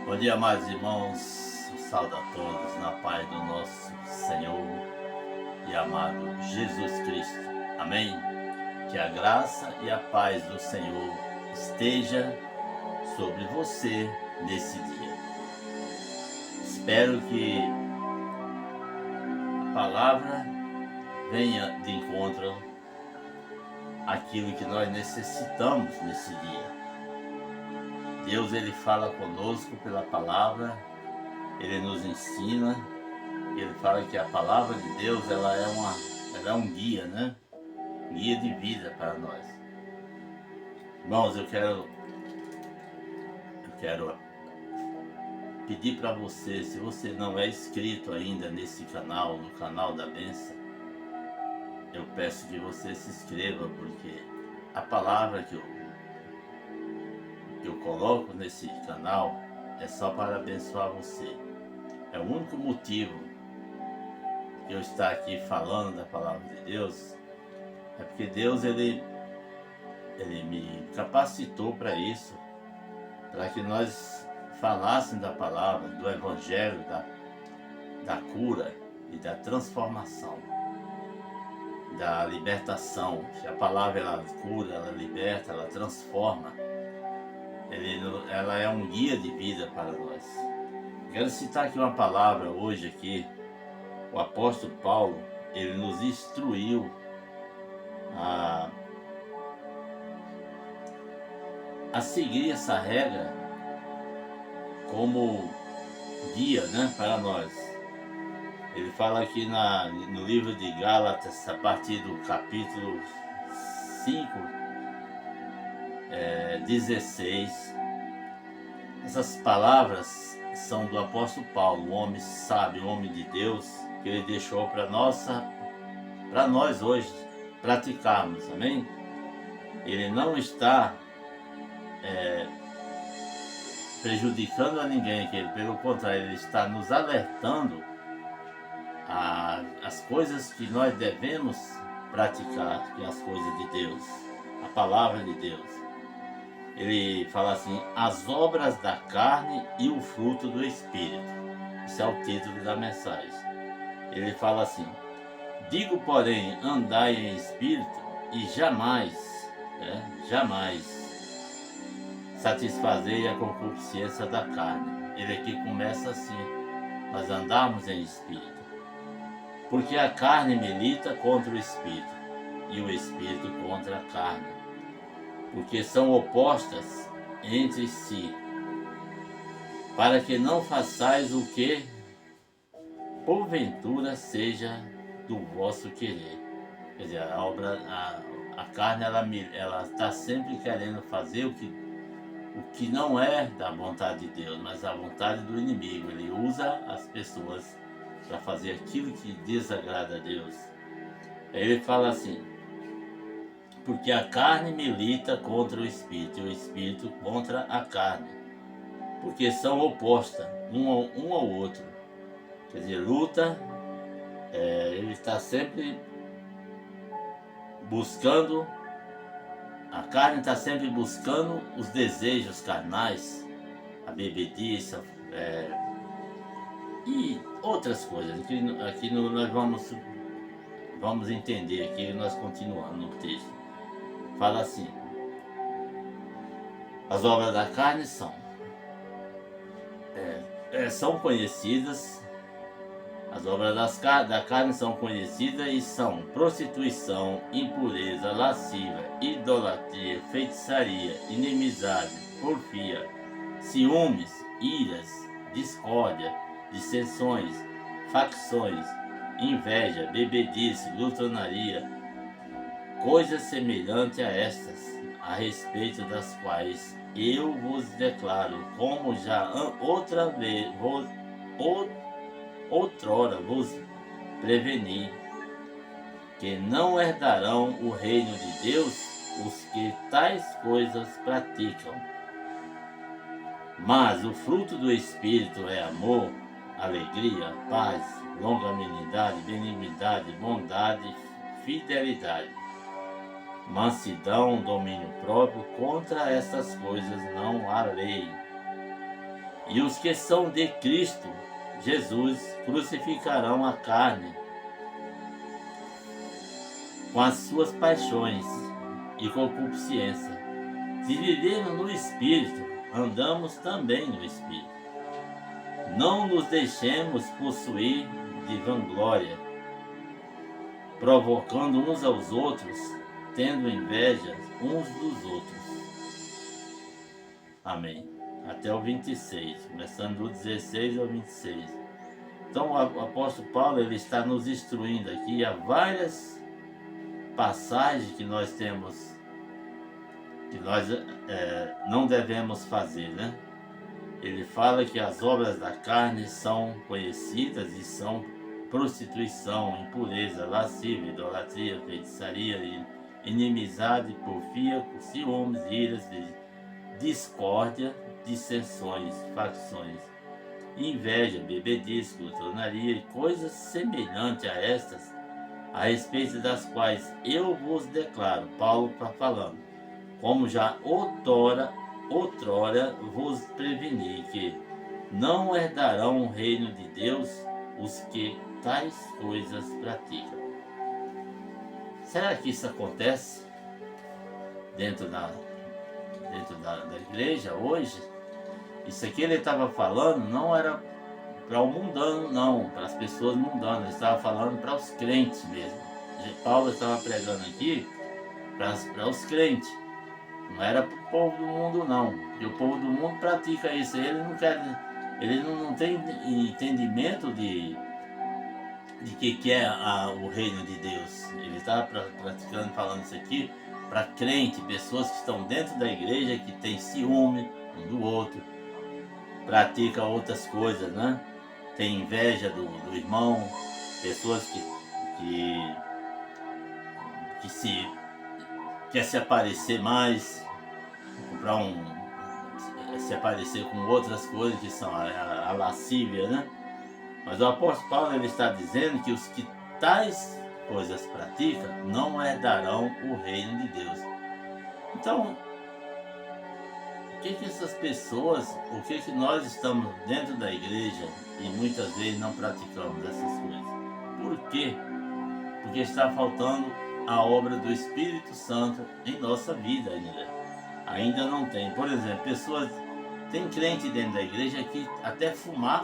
Bom dia, amados irmãos. Saúde a todos na paz do nosso Senhor e amado Jesus Cristo. Amém? Que a graça e a paz do Senhor esteja sobre você nesse dia. Espero que a palavra venha de encontro àquilo que nós necessitamos nesse dia. Deus, ele fala conosco pela palavra, ele nos ensina, ele fala que a palavra de Deus ela é um guia, né? Guia de vida para nós. Irmãos, eu quero pedir para você, se você não é inscrito ainda nesse canal, no canal da Bênção, eu peço que você se inscreva, porque a palavra que eu coloco nesse canal é só para abençoar você. É o único motivo de eu estar aqui falando da palavra de Deus, é porque Deus ele me capacitou para isso, para que nós falássemos da palavra, do evangelho, da cura e da transformação, da libertação. Que a palavra ela cura, ela liberta, ela transforma. Ela é um guia de vida para nós. Quero citar aqui uma palavra hoje aqui. O apóstolo Paulo, ele nos instruiu a seguir essa regra como guia, né, para nós. Ele fala aqui no livro de Gálatas, a partir do capítulo 5, 16. Essas palavras são do apóstolo Paulo, um homem sábio, um homem de Deus, que ele deixou para nós hoje praticarmos, amém? Ele não está prejudicando a ninguém, que ele, pelo contrário, ele está nos alertando as coisas que nós devemos praticar, que é as coisas de Deus, a palavra de Deus. Ele fala assim: as obras da carne e o fruto do Espírito. Esse é o título da mensagem. Ele fala assim: digo, porém, andai em espírito e jamais satisfazei a concupiscência da carne. Ele aqui começa assim: nós andarmos em espírito. Porque a carne milita contra o espírito e o espírito contra a carne, porque são opostas entre si, para que não façais o que porventura seja do vosso querer. Quer dizer, a carne ela está sempre querendo fazer o que não é da vontade de Deus, mas a vontade do inimigo. Ele usa as pessoas para fazer aquilo que desagrada a Deus. Aí ele fala assim: porque a carne milita contra o espírito e o espírito contra a carne, porque são opostas um ao outro. Quer dizer, luta, ele está sempre buscando, a carne está sempre buscando os desejos carnais, a bebediça e outras coisas. Aqui nós vamos entender aqui, nós continuamos no texto. Fala assim: as obras da carne são conhecidas. As obras da carne são conhecidas e são prostituição, impureza, lascívia, idolatria, feitiçaria, inimizade, porfia, ciúmes, iras, discórdia, dissensões, facções, inveja, bebedice, glutonaria, coisas semelhantes a estas, a respeito das quais eu vos declaro, como já outrora vos preveni, que não herdarão o reino de Deus os que tais coisas praticam. Mas o fruto do Espírito é amor, alegria, paz, longanimidade, benignidade, bondade, fidelidade, mansidão, domínio próprio. Contra essas coisas não há lei. E os que são de Cristo Jesus crucificarão a carne com as suas paixões e concupiscência. Se vivemos no Espírito, andamos também no Espírito. Não nos deixemos possuir de vanglória, provocando uns aos outros, tendo inveja uns dos outros. Amém. Até o 26, começando do 16 ao 26. Então o apóstolo Paulo ele está nos instruindo aqui a várias passagens que nós temos, que nós não devemos fazer, né? Ele fala que as obras da carne são conhecidas e são prostituição, impureza, lascívia, idolatria, feitiçaria, inimizade, porfia, ciúmes, iras, discórdia, dissensões, facções, inveja, bebedice, glutonaria e coisas semelhantes a estas, a respeito das quais eu vos declaro, Paulo está falando, como já outrora vos preveni, que não herdarão o reino de Deus os que tais coisas praticam. Será que isso acontece dentro da igreja hoje? Isso aqui ele estava falando não era para o mundano, não, para as pessoas mundanas, ele estava falando para os crentes mesmo. Paulo estava pregando aqui para os crentes, não era para o povo do mundo, não, porque o povo do mundo pratica isso, ele não tem entendimento de que é o reino de Deus. Ele estava praticando, falando isso aqui para crente, pessoas que estão dentro da igreja, que tem ciúme um do outro, pratica outras coisas, né? Tem inveja do irmão, pessoas que quer se aparecer mais, se aparecer com outras coisas que são a lascívia, né? Mas o apóstolo Paulo ele está dizendo que os que tais coisas praticam não herdarão o reino de Deus. Então, o que essas pessoas, o que nós estamos dentro da igreja e muitas vezes não praticamos essas coisas? Por quê? Porque está faltando a obra do Espírito Santo em nossa vida ainda. Ainda não tem. Por exemplo, tem crente dentro da igreja que até fuma.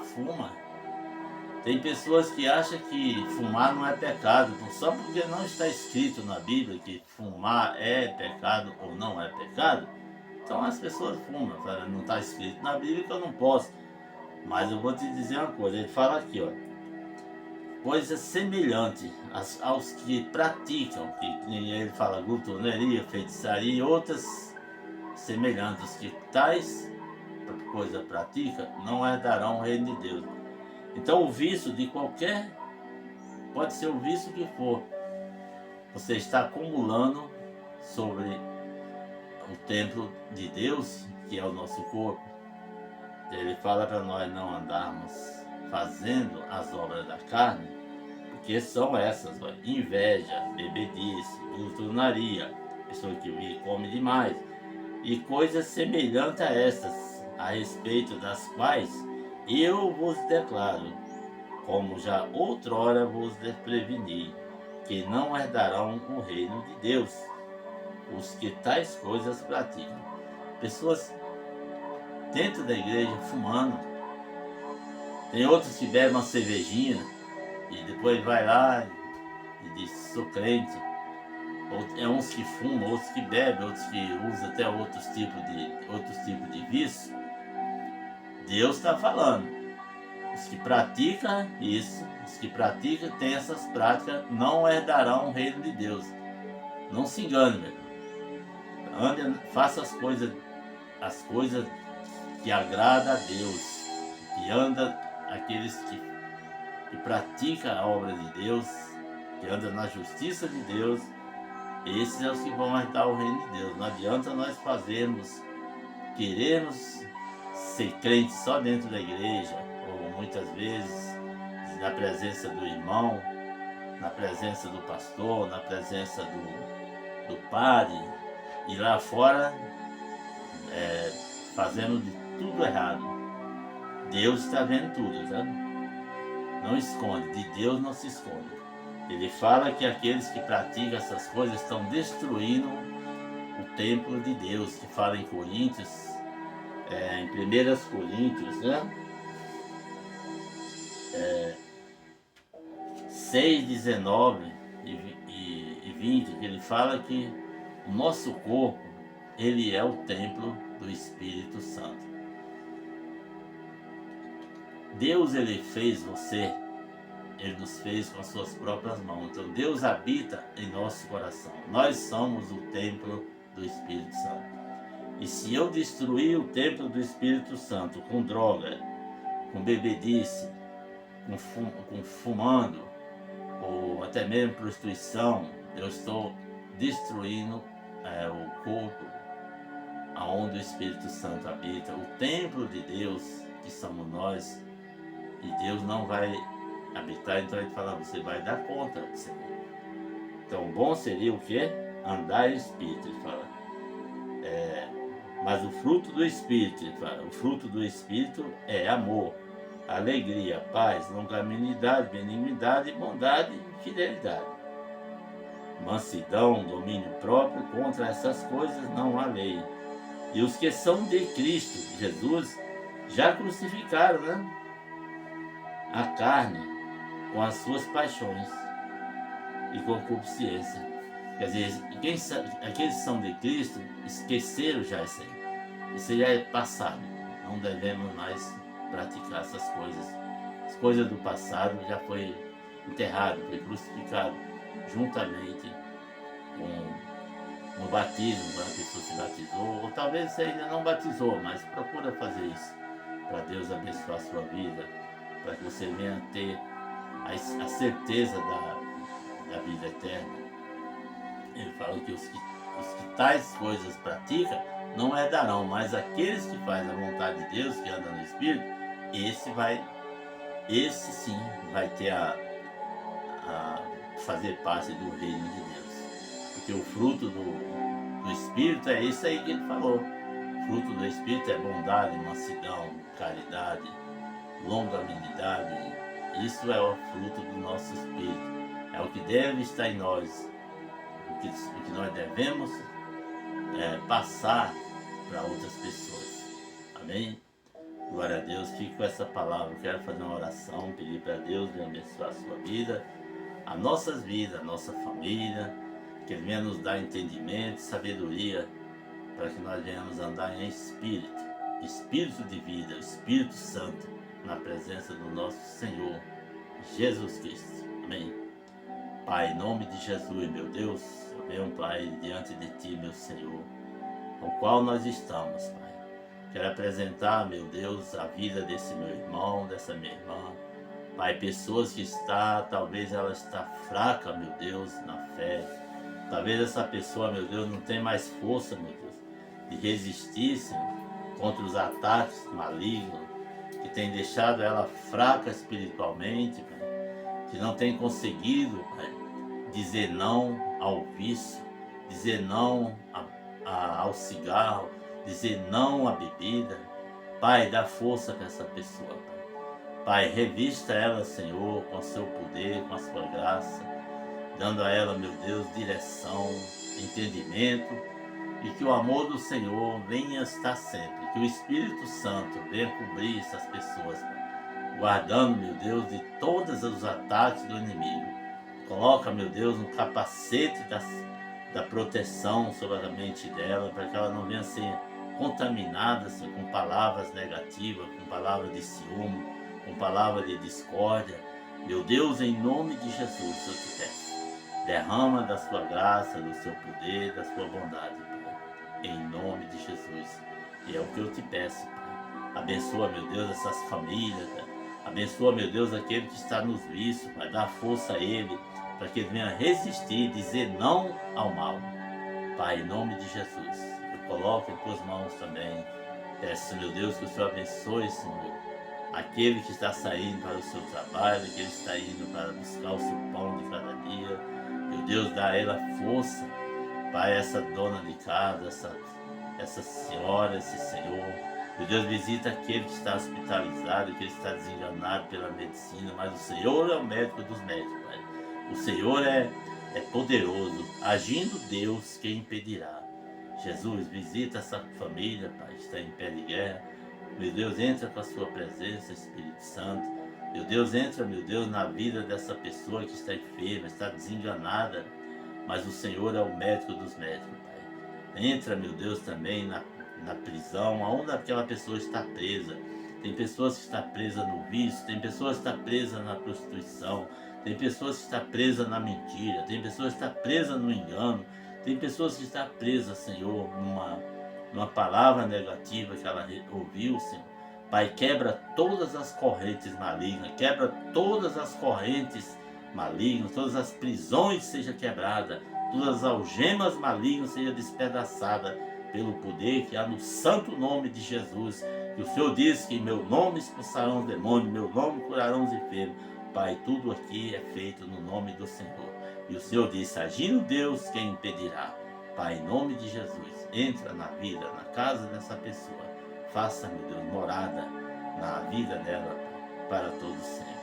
Tem pessoas que acham que fumar não é pecado, só porque não está escrito na Bíblia que fumar é pecado ou não é pecado. Então as pessoas fumam, não está escrito na Bíblia que eu não posso. Mas eu vou te dizer uma coisa, ele fala aqui, ó, coisas semelhantes aos que praticam, que ele fala glutonaria, feitiçaria e outras semelhantes, que tais coisas praticam não herdarão o reino de Deus. Então o vício de qualquer, pode ser o vício que for, você está acumulando sobre o templo de Deus, que é o nosso corpo. Ele fala para nós não andarmos fazendo as obras da carne, porque são essas, ó, inveja, bebedice, glutonaria, pessoa que come demais, e coisas semelhantes a essas, a respeito das quais eu vos declaro, como já outrora vos preveni, que não herdarão o reino de Deus os que tais coisas praticam. Pessoas dentro da igreja fumando. Tem outros que bebem uma cervejinha e depois vai lá e diz, sou crente. É uns que fumam, outros que bebem, outros que usam até outros tipos de vício. Deus está falando. Os que praticam isso, os que praticam, têm essas práticas, não herdarão o reino de Deus. Não se engane, velho. Faça as coisas que agradam a Deus, que anda aqueles que praticam a obra de Deus, que andam na justiça de Deus, esses são os que vão herdar o reino de Deus. Não adianta nós queremos ser crentes só dentro da igreja, ou muitas vezes na presença do irmão, na presença do pastor, na presença do padre, e lá fora fazendo de tudo errado. Deus está vendo tudo, tá? Não esconde, de Deus não se esconde. Ele fala que aqueles que praticam essas coisas estão destruindo o templo de Deus, que fala em Coríntios, em 1 Coríntios, né? 6, 19 e 20, que ele fala que o nosso corpo, ele é o templo do Espírito Santo. Deus, ele fez você, ele nos fez com as suas próprias mãos. Então Deus habita em nosso coração. Nós somos o templo do Espírito Santo. E se eu destruir o templo do Espírito Santo com droga, com bebedice, com fumando, ou até mesmo prostituição, eu estou destruindo o corpo aonde o Espírito Santo habita, o templo de Deus, que somos nós, e Deus não vai habitar. Então ele fala, você vai dar conta disso. Então bom seria o quê? Andar em Espírito, ele fala. Mas o fruto do Espírito, ele fala, o fruto do Espírito é amor, alegria, paz, longanimidade, benignidade, bondade e fidelidade. Mansidão, domínio próprio, contra essas coisas não há lei. E os que são de Cristo Jesus já crucificaram, né? A carne com as suas paixões e concupiscência. Quer dizer, aqueles que são de Cristo esqueceram já isso aí. Isso já é passado. Não devemos mais praticar essas coisas. As coisas do passado já foi enterrado, foi crucificado juntamente com o batismo, quando a pessoa se batizou, ou talvez você ainda não batizou, mas procura fazer isso para Deus abençoar a sua vida, para que você venha ter a certeza da vida eterna. Ele fala que os que tais coisas praticam não herdarão, mas aqueles que fazem a vontade de Deus, que andam no Espírito, esse sim vai ter a fazer parte do reino de Deus. Porque o fruto do Espírito é isso aí que ele falou. O fruto do Espírito é bondade, mansidão, caridade, longanimidade. Isso é o fruto do nosso Espírito. É o que deve estar em nós. O que nós devemos passar para outras pessoas. Amém? Glória a Deus. Fique com essa palavra. Eu quero fazer uma oração, pedir para Deus abençoar a sua vida, as nossas vidas, a nossa família, que Ele venha nos dar entendimento, sabedoria, para que nós venhamos andar em espírito de vida, Espírito Santo, na presença do nosso Senhor Jesus Cristo. Amém. Pai, em nome de Jesus, meu Deus, eu venho, Pai, diante de Ti, meu Senhor, com o qual nós estamos, Pai. Quero apresentar, meu Deus, a vida desse meu irmão, dessa minha irmã. Pai, pessoas que talvez ela está fraca, meu Deus, na fé. Talvez essa pessoa, meu Deus, não tem mais força, meu Deus, de resistir, Senhor, contra os ataques malignos, que tem deixado ela fraca espiritualmente, Pai, que não tem conseguido, Pai, dizer não ao vício, dizer não ao cigarro, dizer não à bebida. Pai, dá força para essa pessoa, Pai. Pai, revista ela, Senhor, com o seu poder, com a sua graça, dando a ela, meu Deus, direção, entendimento, e que o amor do Senhor venha estar sempre, que o Espírito Santo venha cobrir essas pessoas, Pai, guardando, meu Deus, de todos os ataques do inimigo. Coloca, meu Deus, um capacete da proteção sobre a mente dela, para que ela não venha ser contaminada, Senhor, com palavras negativas, com palavras de ciúme, com palavras de discórdia. Meu Deus, em nome de Jesus, eu te peço, derrama da sua graça, do seu poder, da sua bondade, Pai, em nome de Jesus. E é o que eu te peço, Pai. Abençoa, meu Deus, essas famílias, Pai. Abençoa, meu Deus, aquele que está nos vícios, Pai. Dá força a ele, para que ele venha resistir, dizer não ao mal. Pai, em nome de Jesus, eu coloco em tuas mãos também. Peço, meu Deus, que o Senhor abençoe, Senhor, aquele que está saindo para o seu trabalho, aquele que está indo para buscar o seu pão de cada dia. Meu Deus, dá a ela força. Pai, essa dona de casa, essa senhora, esse senhor, Meu Deus, visita aquele que está hospitalizado, que está desenganado pela medicina, mas o Senhor é o médico dos médicos, Pai. O Senhor é poderoso. Agindo Deus, quem impedirá? Jesus, visita essa família, Pai, que está em pé de guerra. Meu Deus, entra com a sua presença, Espírito Santo. Meu Deus, entra, meu Deus, na vida dessa pessoa que está enferma, está desenganada, mas o Senhor é o médico dos médicos, Pai. Entra, meu Deus, também na prisão, aonde aquela pessoa está presa. Tem pessoas que estão presas no vício, tem pessoas que estão presas na prostituição, tem pessoas que estão presas na mentira, tem pessoas que estão presas no engano, tem pessoas que estão presas, Senhor, numa palavra negativa que ela ouviu, Senhor. Pai, quebra todas as correntes malignas, quebra todas as correntes malignas, todas as prisões sejam quebradas, todas as algemas malignas sejam despedaçadas pelo poder que há no santo nome de Jesus. Que o Senhor diz que em meu nome expulsarão os demônios, em meu nome curarão os enfermos. Pai, tudo aqui é feito no nome do Senhor. E o Senhor disse, agindo Deus, quem impedirá? Pai, em nome de Jesus, entra na vida, na casa dessa pessoa. Faça, meu Deus, morada na vida dela, para todos sempre.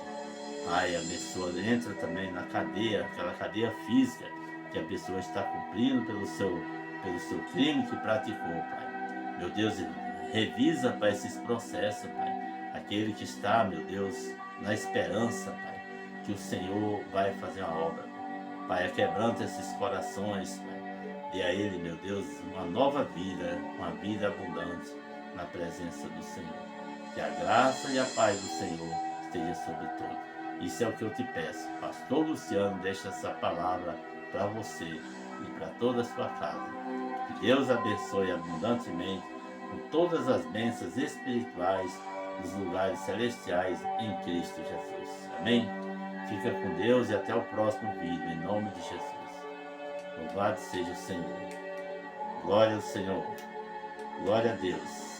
Pai, abençoa, entra também na cadeia, aquela cadeia física que a pessoa está cumprindo pelo seu crime que praticou, Pai. Meu Deus, revisa, Pai, esses processos, Pai. Aquele que está, meu Deus, na esperança, Pai, que o Senhor vai fazer uma obra. Pai, quebranta esses corações, Pai. Dê a ele, meu Deus, uma nova vida, uma vida abundante na presença do Senhor. Que a graça e a paz do Senhor esteja sobre todos. Isso é o que eu te peço. Pastor Luciano, deixa essa palavra para você e para toda a sua casa. Que Deus abençoe abundantemente com todas as bênçãos espirituais dos lugares celestiais em Cristo Jesus. Amém? Fica com Deus e até o próximo vídeo, em nome de Jesus. Louvado seja o Senhor. Glória ao Senhor. Glória a Deus.